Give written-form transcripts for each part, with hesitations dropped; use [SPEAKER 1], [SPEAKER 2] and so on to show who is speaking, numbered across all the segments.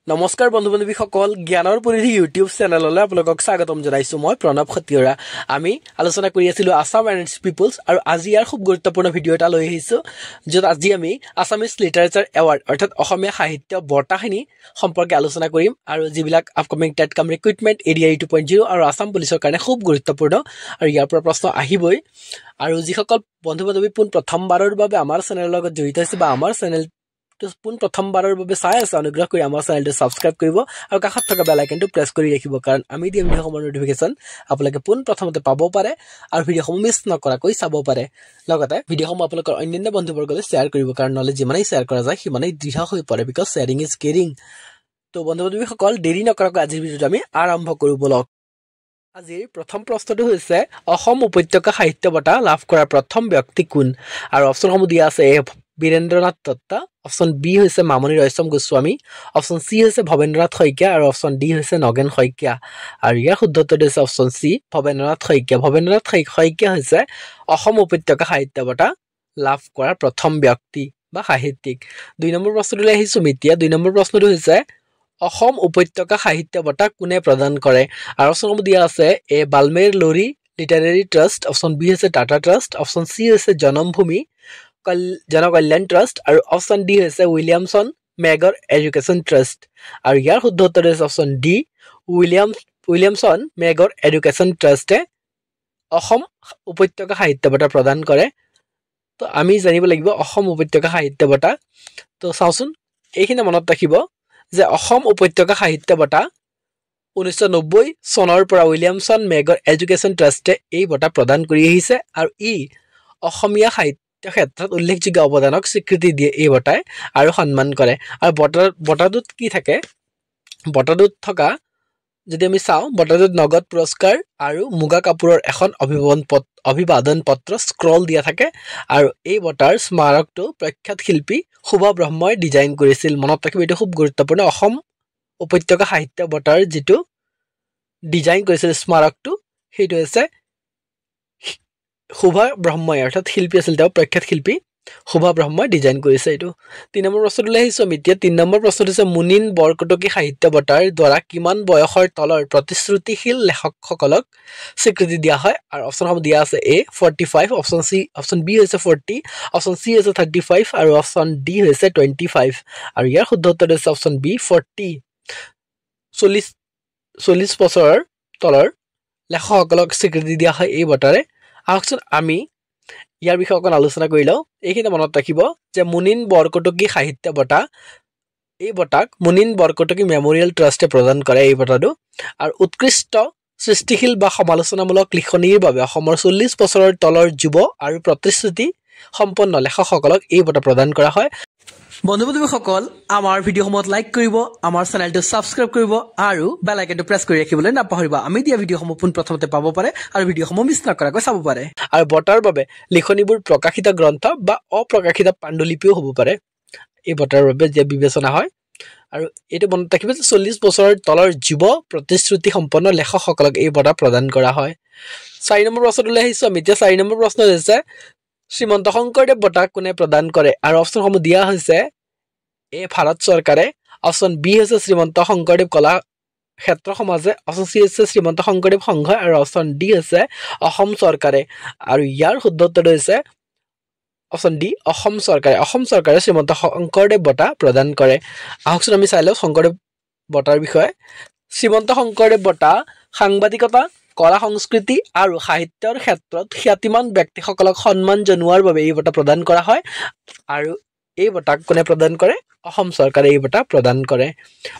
[SPEAKER 1] নমস্কাৰ বন্ধু বান্ধৱীসকল জ্ঞানৰ পৰিধি ইউটিউব চেনেললৈ আপোনালোকক স্বাগতম জনাইছো মই প্ৰণৱ খতিয়ৰা আমি আলোচনা কৰি আছিলো আসাম এণ্ড পিপলছ আৰু আজি ইয়াৰ খুব গুৰুত্বপূৰ্ণ ভিডিঅ' এটা লৈ আহিছো য'ত আজি আমি আসামিজ লিটাৰেচাৰ এৱাৰ্ড অৰ্থাৎ অসমীয়া সাহিত্য বঁটাখিনি সম্পৰ্কে আলোচনা কৰিম আৰু যিবিলাক আপকামিং টেট কাম ৰিক্ৰুটমেণ্ট এডিআই 2.0 আৰু আসাম পুলিচৰ কাৰণে খুব গুৰুত্বপূৰ্ণ আৰু ইয়াৰ পৰা প্ৰশ্ন আহিবই আৰু যিসকল বন্ধু বান্ধৱী পোন প্ৰথমবাৰৰ বাবে আমাৰ চেনেলৰ লগত জড়িত হৈছে বা আমাৰ চেনেল পোন প্ৰথমবাৰৰ বাবে চাই আছে অনুগ্ৰহ কৰি আমাৰ চেনেলটো সাবস্ক্ৰাইব কৰিব আৰু কাষত থকা বেল আইকনটো প্ৰেছ কৰি ৰাখিব কাৰণ আমি দিয়া ভিডিঅ'সমূহৰ নটিফিকেশ্যন আপোনালোকে পোন প্ৰথমতে পাব পাৰে আৰু ভিডিঅ'সমূহ মিছ নকৰাকৈ চাব পাৰে লগতে ভিডিঅ'সমূহ আপোনালোকৰ অন্যান্য বন্ধুবৰ্গলৈ শ্বেয়াৰ কৰিব কাৰণ নলেজ যিমানেই শ্বেয়াৰ কৰা যায় সিমানেই দৃঢ় হৈ পৰে বিকজ শ্বেয়াৰিং ইজ কেয়াৰিং তো বন্ধু বান্ধৱীসকল দেৰি নকৰাকৈ আজিৰ ভিডিঅ'টো আমি আৰম্ভ কৰোঁ বলক আজিৰ প্ৰথম প্ৰশ্নটো হৈছে অসম উপত্যকা সাহিত্য বঁটা লাভ কৰা প্ৰথম ব্যক্তি কোন আৰু অপশ্যনসমূহ দিয়া আছে এ বীৰেন্দ্ৰনাথ দত্ত অপশ্যন বি হৈছে মামণি ৰয়ছম গোস্বামী অপশ্যন চি হৈছে ভৱেন্দ্ৰনাথ শইকীয়া আৰু অপশ্যন ডি হৈছে নগেন শইকীয়া আৰু ইয়াৰ শুদ্ধ উত্তৰটো হৈছে অপশ্যন চি ভৱেন্দ্ৰনাথ শইকীয়া ভৱেন্দ্ৰনাথ শইকীয়া হৈছে অসম উপত্যকা সাহিত্য বঁটা লাভ কৰা প্ৰথম ব্যক্তি বা সাহিত্যিক 2 নম্বৰ প্ৰশ্নটোলৈ আহিছো এতিয়া 2 নম্বৰ প্ৰশ্নটো হৈছে অসম উপত্যকা সাহিত্য বঁটা কোনে প্ৰদান কৰে আৰু অপশ্যনসমূহ দিয়া আছে এ বাল্মেৰ লৰি লিটাৰেৰী ট্ৰাষ্ট অপশ্যন বি হৈছে টাটা ট্ৰাষ্ট অপশ্যন চি হৈছে জনমভূমি জনকল্যাণ ট্ৰাষ্ট আৰু অপশ্যন ডি হৈছে উইলিয়ামছন মেগৰ এডুকেশ্যন ট্ৰাষ্ট আৰু ইয়াৰ শুদ্ধ উত্তৰ হৈছে option D Williamson Magor Education ট্ৰাষ্টে অসম উপত্যকা সাহিত্য বঁটা প্ৰদান কৰে তো আমি জানিব লাগিব অসম উপত্যকা সাহিত্য বঁটা তো চাওঁচোন এইখিনি মনত ৰাখিব যে অসম উপত্যকা সাহিত্য বঁটা 1990 চনৰ পৰা উইলিয়ামছন মেগৰ এডুকেশ্যন ট্ৰাষ্টে এই বঁটা প্ৰদান কৰি আহিছে আৰু ই অসমীয়া সাহিত্য ক্ষেত্ৰত উল্লেখযোগ্য অৱদানক স্বীকৃতি দিয়ে এই বঁটাই আৰু সন্মান কৰে আৰু বঁটাটোত কি থাকে বঁটাটোত থকা যদি আমি চাওঁ বঁটাটোত নগদ পুৰস্কাৰ আৰু মুগা কাপোৰৰ এখন অভিবাদন পত্ৰ স্ক্ৰল দিয়া থাকে আৰু এই বঁটাৰ স্মাৰকটো প্ৰখ্যাত শিল্পী শুভ ব্ৰহ্মই ডিজাইন কৰিছিল মনত ৰাখিব এইটো খুব গুৰুত্বপূৰ্ণ অসম উপত্যকা সাহিত্য বঁটাৰ যিটো ডিজাইন কৰিছিল স্মাৰকটো সেইটো হৈছে শুভ ব্ৰহ্মই অৰ্থাৎ শিল্পী আছিল তেওঁ প্ৰখ্যাত শিল্পী শুভ ব্ৰহ্মই ডিজাইন কৰিছে এইটো 3 নম্বৰ প্ৰশ্নটোলৈ আহিছো এতিয়া 3 নম্বৰ প্ৰশ্নটো হৈছে মুনিন বৰকটকী সাহিত্য বঁটাৰ দ্বাৰা কিমান বয়সৰ তলৰ প্ৰতিশ্ৰুতিশীল লেখকসকলক স্বীকৃতি দিয়া হয় আৰু অপশ্যনসমূহ দিয়া আছে এ 45 অপশ্যন বি হৈছে 40 অপশ্যন চি হৈছে 35 আৰু অপশ্যন ডি হৈছে 25 আৰু ইয়াৰ শুদ্ধ উত্তৰ হৈছে অপশ্যন বি 40 40 বছৰৰ তলৰ লেখকসকলক স্বীকৃতি দিয়া হয় এই বঁটাৰে আহকচোন আমি ইয়াৰ বিষয়ে অকণ আলোচনা কৰি লওঁ এইখিনি মনত ৰাখিব যে মুনিন বৰকটকী সাহিত্য বঁটা এই বঁটাক মুনিন বৰকটকী মেমৰিয়েল ট্ৰাষ্টে প্ৰদান কৰে এই বঁটাটো আৰু উৎকৃষ্ট সৃষ্টিশীল বা সমালোচনামূলক লিখনিৰ বাবে অসমৰ 40 বছৰৰ তলৰ যুৱ আৰু প্ৰতিশ্ৰুতি সম্পন্ন লেখকসকলক এই বঁটা প্ৰদান কৰা হয় বন্ধু বান্ধৱীসকল আমাৰ ভিডিঅ'সমূহত লাইক কৰিব আমাৰ চেনেলটো সাবস্ক্ৰাইব কৰিব আৰু বেল আইকনটো প্ৰেছ কৰি ৰাখিবলৈ নাপাহৰিব আমি দিয়া ভিডিঅ'সমূহ পোন প্ৰথমতে পাব পাৰে আৰু ভিডিঅ'সমূহ মিছ নকৰাকৈ চাব পাৰে আৰু বঁটাৰ বাবে লিখনিবোৰ প্ৰকাশিত গ্ৰন্থ বা অপ্ৰকাশিত পাণ্ডুলিপিও হ'ব পাৰে এই বঁটাৰ বাবে যে বিবেচনা হয় আৰু এইটো মনত ৰাখিব যে 40 বছৰৰ তলৰ যুৱ প্ৰতিশ্ৰুতি সম্পন্ন লেখকসকলক এই বঁটা প্ৰদান কৰা হয় 4 নম্বৰ প্ৰশ্নটোলৈ আহিছো আমি এতিয়া 4 নম্বৰ প্ৰশ্ন হৈছে শ্ৰীমন্ত শংকৰদেৱ বঁটা কোনে প্ৰদান কৰে আৰু অপশ্যনসমূহ দিয়া হৈছে এ ভাৰত চৰকাৰে অপশ্যন বি হৈছে শ্ৰীমন্ত শংকৰদেৱ কলা ক্ষেত্ৰ সমাজে অপশ্যন চি হৈছে শ্ৰীমন্ত শংকৰদেৱ সংঘ আৰু অপশ্যন ডি হৈছে অসম চৰকাৰে আৰু ইয়াৰ শুদ্ধ উত্তৰ হৈছে অপশ্যন ডি অসম চৰকাৰে শ্ৰীমন্ত শংকৰদেৱ বঁটা প্ৰদান কৰে আহকচোন আমি চাই লওঁ শংকৰদেৱ বঁটাৰ বিষয়ে শ্ৰীমন্ত শংকৰদেৱ বঁটা সাংবাদিকতা কলা সংস্কৃতি আৰু সাহিত্যৰ ক্ষেত্ৰত খ্যাতিমান ব্যক্তিসকলক সন্মান জনোৱাৰ বাবে এই বঁটা প্ৰদান কৰা হয় আৰু এই বঁটাক কোনে প্ৰদান কৰে অসম চৰকাৰে এই বঁটা প্ৰদান কৰে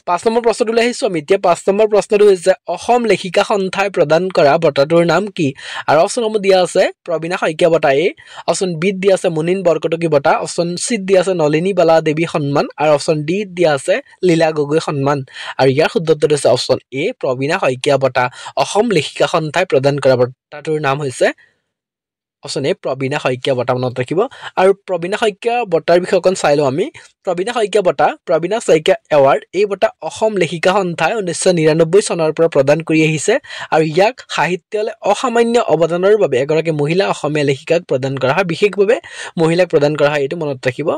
[SPEAKER 1] 5 নম্বৰ প্ৰশ্নটোলৈ আহিছো আমি এতিয়া 5 নম্বৰ প্ৰশ্নটো হৈছে অসম লেখিকা সন্থাই প্ৰদান কৰা বঁটাটোৰ নাম কি আৰু অপশ্যনসমূহ দিয়া আছে প্ৰবীণা শইকীয়া বঁটা এ অপশ্যন বি দিয়া আছে মুনিন বৰকটকী বঁটা অপশ্যন চি দিয়া আছে নলিনী বালা দেৱী সন্মান আৰু অপশ্যন ডি দিয়া আছে লীলা গগৈ সন্মান আৰু ইয়াৰ শুদ্ধ উত্তৰ হৈছে অপশ্যন এ প্ৰবীণা শইকীয়া বঁটা অসম লেখিকা সন্থাই প্ৰদান কৰা বঁটাটোৰ নাম হৈছে অপশ্যন এ প্ৰবীণা শইকীয়া বঁটা মনত ৰাখিব আৰু প্ৰবীণা শইকীয়া বঁটাৰ বিষয়ে অকণ চাই লওঁ আমি প্ৰবীণা শইকীয়া বঁটা প্ৰবীণা শইকীয়া এৱাৰ্ড এই বঁটা অসম লেখিকা সন্থাই 1999 চনৰ পৰা প্ৰদান কৰি আহিছে আৰু ইয়াক সাহিত্যলৈ অসামান্য অৱদানৰ বাবে এগৰাকী মহিলা অসমীয়া লেখিকাক প্ৰদান কৰা হয় বিশেষভাৱে মহিলাক প্ৰদান কৰা হয় এইটো মনত ৰাখিব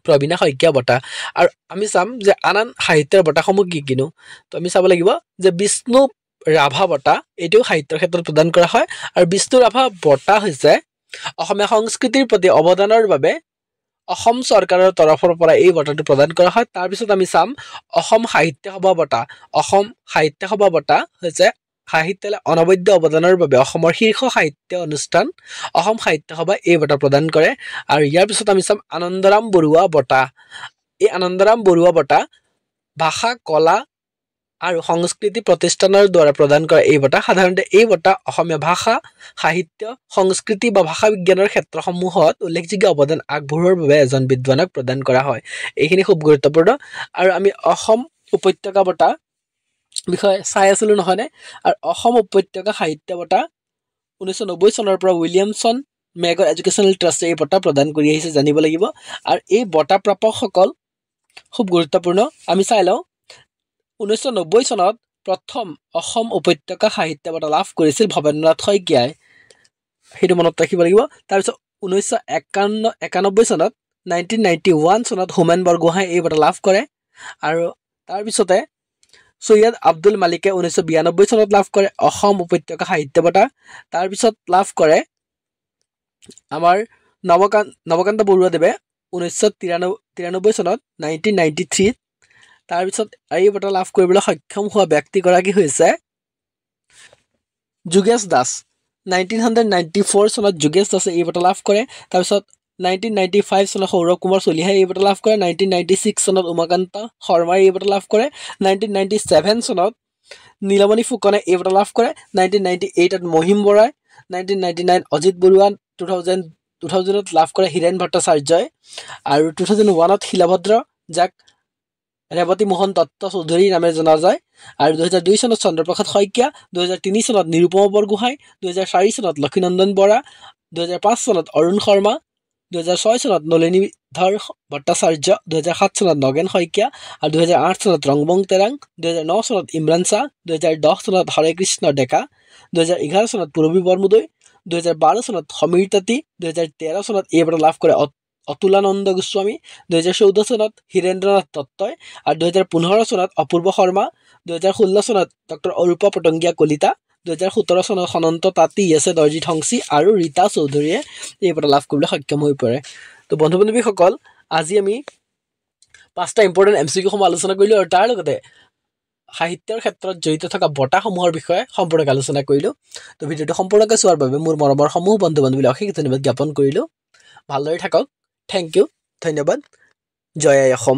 [SPEAKER 1] প্ৰবীণা শইকীয়া বঁটা আৰু আমি চাম যে আন সাহিত্যৰ বঁটাসমূহ কি কিনো তো আমি চাব লাগিব যে বিষ্ণু ৰাভা বঁটা এইটোও সাহিত্যৰ ক্ষেত্ৰত প্ৰদান কৰা হয় আৰু বিষ্ণু ৰাভা বঁটা হৈছে অসমীয়া সংস্কৃতিৰ প্ৰতি অৱদানৰ বাবে অসম চৰকাৰৰ তৰফৰ পৰা এই বঁটাটো প্ৰদান কৰা হয় তাৰপিছত আমি চাম অসম সাহিত্য সভা বঁটা অসম সাহিত্য সভা বঁটা হৈছে সাহিত্যলৈ অনবদ্য অৱদানৰ বাবে অসমৰ শীৰ্ষ সাহিত্য অনুষ্ঠান অসম সাহিত্য সভাই এই বঁটা প্ৰদান কৰে আৰু ইয়াৰ পিছত আমি চাম আনন্দৰাম বৰুৱা বঁটা এই আনন্দৰাম বৰুৱা বঁটা ভাষা কলা আৰু সংস্কৃতি প্ৰতিষ্ঠানৰ দ্বাৰা প্ৰদান কৰা এই বঁটা সাধাৰণতে এই বঁটা অসমীয়া ভাষা সাহিত্য সংস্কৃতি বা ভাষা বিজ্ঞানৰ ক্ষেত্ৰসমূহত উল্লেখযোগ্য অৱদান আগবঢ়োৱাৰ বাবে এজন বিদ্বানক প্ৰদান কৰা হয় এইখিনি খুব গুৰুত্বপূৰ্ণ আৰু আমি অসম উপত্যকা বঁটা বিষয়ে চাই আছিলো নহয়নে আৰু অসম উপত্যকা সাহিত্য বঁটা 1990 চনৰ পৰা উইলিয়ামছন মেগৰ এডুকেশ্যনেল ট্ৰাষ্টে এই বঁটা প্ৰদান কৰি আহিছে জানিব লাগিব আৰু এই বঁটা প্ৰাপকসকল খুব গুৰুত্বপূৰ্ণ আমি চাই লওঁ 1990 চনত প্ৰথম অসম উপত্যকা সাহিত্য বঁটা লাভ কৰিছিল ভৱেন্দ্ৰনাথ শইকীয়াই সেইটো মনত ৰাখিব লাগিব তাৰপিছত 1991 চনত 1991 চনত হোমেন বৰগোহাঁই এই বঁটা লাভ কৰে আৰু তাৰপিছতে সৈয়দ আব্দুল মালিকে 1992 চনত লাভ কৰে অসম উপত্যকা সাহিত্য বঁটা তাৰপিছত লাভ কৰে আমাৰ নৱকান্ত বৰুৱাদেৱে 1993 চনত 1993 তাৰপিছত এই বঁটা লাভ কৰিবলৈ সক্ষম হোৱা ব্যক্তিগৰাকী হৈছে যোগেশ দাস 1994 চনত যোগেশ দাসে এই বঁটা লাভ কৰে তাৰপিছত 1995 চনত সৌৰভ কুমাৰ চলিহাই এই বঁটা লাভ কৰে 1996 চনত উমাকান্ত শৰ্মাই এই বঁটা লাভ কৰে 1997 চনত নীলমণি ফুকনে এই বঁটা লাভ কৰে 1998ত মহিম বৰাই 1999 অজিত বৰুৱা 2000ত লাভ কৰে হীৰেণ ভট্টাচাৰ্যই আৰু 2001ত শিলভদ্ৰ যাক ৰেৱতী মোহন দত্ত চৌধুৰী নামে জনা যায় আৰু 2002 চনত চন্দ্ৰপ্ৰসাদ শইকীয়া 2003 চনত নিৰুপমা বৰগোহাঁই 2004 চনত লক্ষীনন্দন বৰা 2005 চনত অৰুণ শৰ্মা 2006 চনত নলিনীধৰ ভট্টাচাৰ্য 2007 চনত নগেন শইকীয়া আৰু 2008 চনত ৰংবং তেৰাং 2009 চনত ইমৰান শ্বাহ 2010 চনত হৰে কৃষ্ণ ডেকা 2011 চনত পূৰবী বৰমুদৈ 2012 চনত সমীৰ তাঁতী 2013 চনত এই বঁটা লাভ কৰে অতুলানন্দ গোস্বামী 2014 চনত হীৰেন্দ্ৰনাথ দত্তই আৰু 2015 চনত অপূৰ্ব শৰ্মা 2016 চনত ডক্টৰ অৰূপা পটংগীয়া কলিতা 2017 চনত সনন্ত তাঁতী আছে দৰ্জিত সংচী আৰু ৰীতা চৌধুৰীয়ে এই বঁটা লাভ কৰিবলৈ সক্ষম হৈ পৰে তো বন্ধু বান্ধৱীসকল আজি আমি 5টা ইম্পৰ্টেণ্ট MCQ সমূহ আলোচনা কৰিলোঁ আৰু তাৰ লগতে সাহিত্যৰ ক্ষেত্ৰত জড়িত থকা বঁটাসমূহৰ বিষয়ে সম্পূৰ্ণকৈ আলোচনা কৰিলোঁ তো ভিডিঅ'টো সম্পূৰ্ণকৈ চোৱাৰ বাবে মোৰ মৰমৰ সমূহ বন্ধু বান্ধৱীলৈ অশেষ ধন্যবাদ জ্ঞাপন কৰিলোঁ ভালদৰে থাকক থেংক ইউ ধন্যবাদ জয় আই অসম